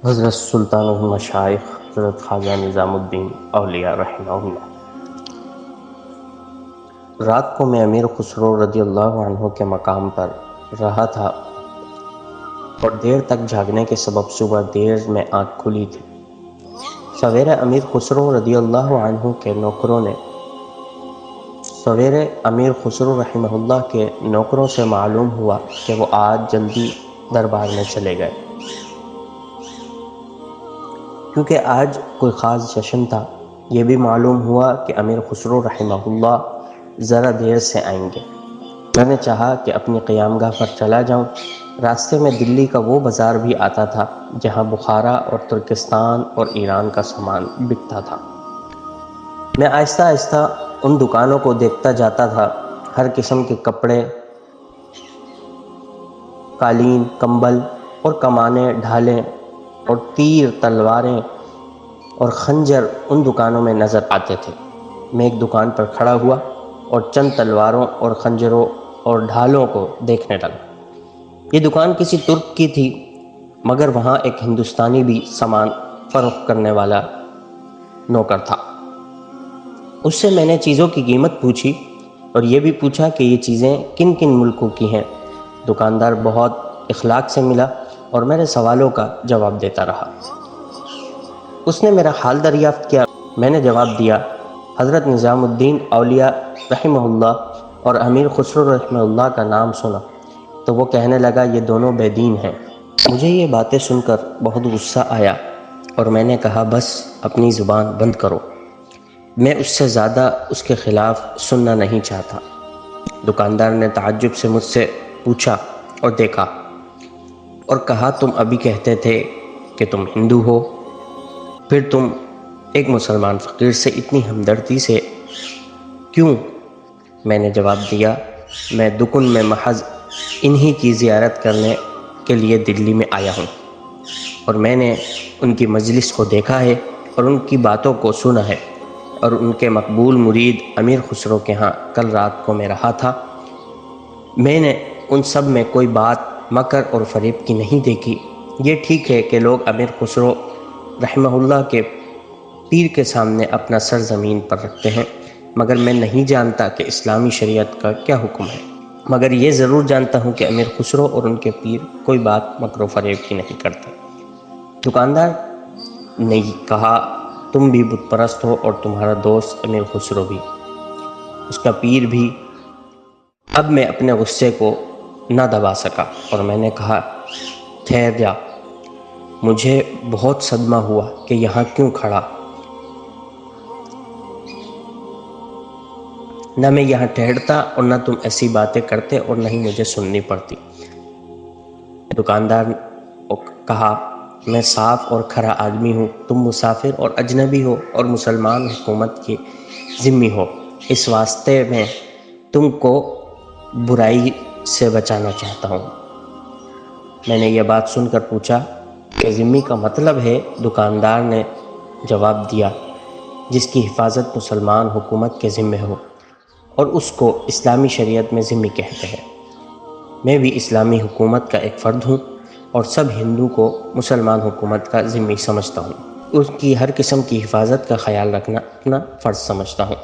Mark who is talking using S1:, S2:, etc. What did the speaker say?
S1: حضرت سلطان المشائخ حضرت خواجہ نظام الدین اولیاء رحمہ اللہ۔ رات کو میں امیر خسرو رضی اللہ عنہ کے مقام پر رہا تھا اور دیر تک جاگنے کے سبب صبح دیر میں آنکھ کھلی تھی۔ سویرے امیر خسرو رضی اللہ عنہ کے نوکروں سے معلوم ہوا کہ وہ آج جلدی دربار میں چلے گئے، کیونکہ آج کوئی خاص جشن تھا۔ یہ بھی معلوم ہوا کہ امیر خسرو رحمہ اللہ ذرا دیر سے آئیں گے۔ میں نے چاہا کہ اپنی قیام گاہ پر چلا جاؤں۔ راستے میں دلی کا وہ بازار بھی آتا تھا جہاں بخارا اور ترکستان اور ایران کا سامان بکتا تھا۔ میں آہستہ آہستہ ان دکانوں کو دیکھتا جاتا تھا۔ ہر قسم کے کپڑے، قالین، کمبل اور کمانیں، ڈھالیں اور تیر، تلواریں اور خنجر ان دکانوں میں نظر آتے تھے۔ میں ایک دکان پر کھڑا ہوا اور چند تلواروں اور خنجروں اور ڈھالوں کو دیکھنے لگا۔ یہ دکان کسی ترک کی تھی، مگر وہاں ایک ہندوستانی بھی سامان فروخت کرنے والا نوکر تھا۔ اس سے میں نے چیزوں کی قیمت پوچھی اور یہ بھی پوچھا کہ یہ چیزیں کن کن ملکوں کی ہیں۔ دکاندار بہت اخلاق سے ملا اور میرے سوالوں کا جواب دیتا رہا۔ اس نے میرا حال دریافت کیا۔ میں نے جواب دیا۔ حضرت نظام الدین اولیاء رحمہ اللہ اور امیر خسرو رحمہ اللہ کا نام سنا تو وہ کہنے لگا یہ دونوں بے دین ہیں۔ مجھے یہ باتیں سن کر بہت غصہ آیا اور میں نے کہا بس اپنی زبان بند کرو، میں اس سے زیادہ اس کے خلاف سننا نہیں چاہتا۔ دکاندار نے تعجب سے مجھ سے پوچھا اور دیکھا اور کہا تم ابھی کہتے تھے کہ تم ہندو ہو، پھر تم ایک مسلمان فقیر سے اتنی ہمدردی سے کیوں؟ میں نے جواب دیا میں دکن میں محض انہی کی زیارت کرنے کے لیے دلی میں آیا ہوں اور میں نے ان کی مجلس کو دیکھا ہے اور ان کی باتوں کو سنا ہے اور ان کے مقبول مرید امیر خسرو کے ہاں کل رات کو میں رہا تھا۔ میں نے ان سب میں کوئی بات مکر اور فریب کی نہیں دیکھی۔ یہ ٹھیک ہے کہ لوگ امیر خسرو رحمہ اللہ کے پیر کے سامنے اپنا سر زمین پر رکھتے ہیں، مگر میں نہیں جانتا کہ اسلامی شریعت کا کیا حکم ہے۔ مگر یہ ضرور جانتا ہوں کہ امیر خسرو اور ان کے پیر کوئی بات مکر و فریب کی نہیں کرتے۔ دکاندار نے کہا تم بھی بت پرست ہو اور تمہارا دوست امیر خسرو بھی، اس کا پیر بھی۔ اب میں اپنے غصے کو نہ دبا سکا اور میں نے کہا ٹھہر جا، مجھے بہت صدمہ ہوا کہ یہاں کیوں کھڑا، نہ میں یہاں ٹھہرتا اور نہ تم ایسی باتیں کرتے اور نہ ہی مجھے سننی پڑتی۔ دکاندار نے کہا میں صاف اور کھرا آدمی ہوں، تم مسافر اور اجنبی ہو اور مسلمان حکومت کی ذمہ ہو، اس واسطے میں تم کو برائی سے بچانا چاہتا ہوں۔ میں نے یہ بات سن کر پوچھا کہ ذمہ کا مطلب ہے؟ دکاندار نے جواب دیا جس کی حفاظت مسلمان حکومت کے ذمہ ہو اور اس کو اسلامی شریعت میں ذمہ کہتے ہیں۔ میں بھی اسلامی حکومت کا ایک فرد ہوں اور سب ہندو کو مسلمان حکومت کا ذمہ سمجھتا ہوں، اس کی ہر قسم کی حفاظت کا خیال رکھنا اپنا فرض سمجھتا ہوں۔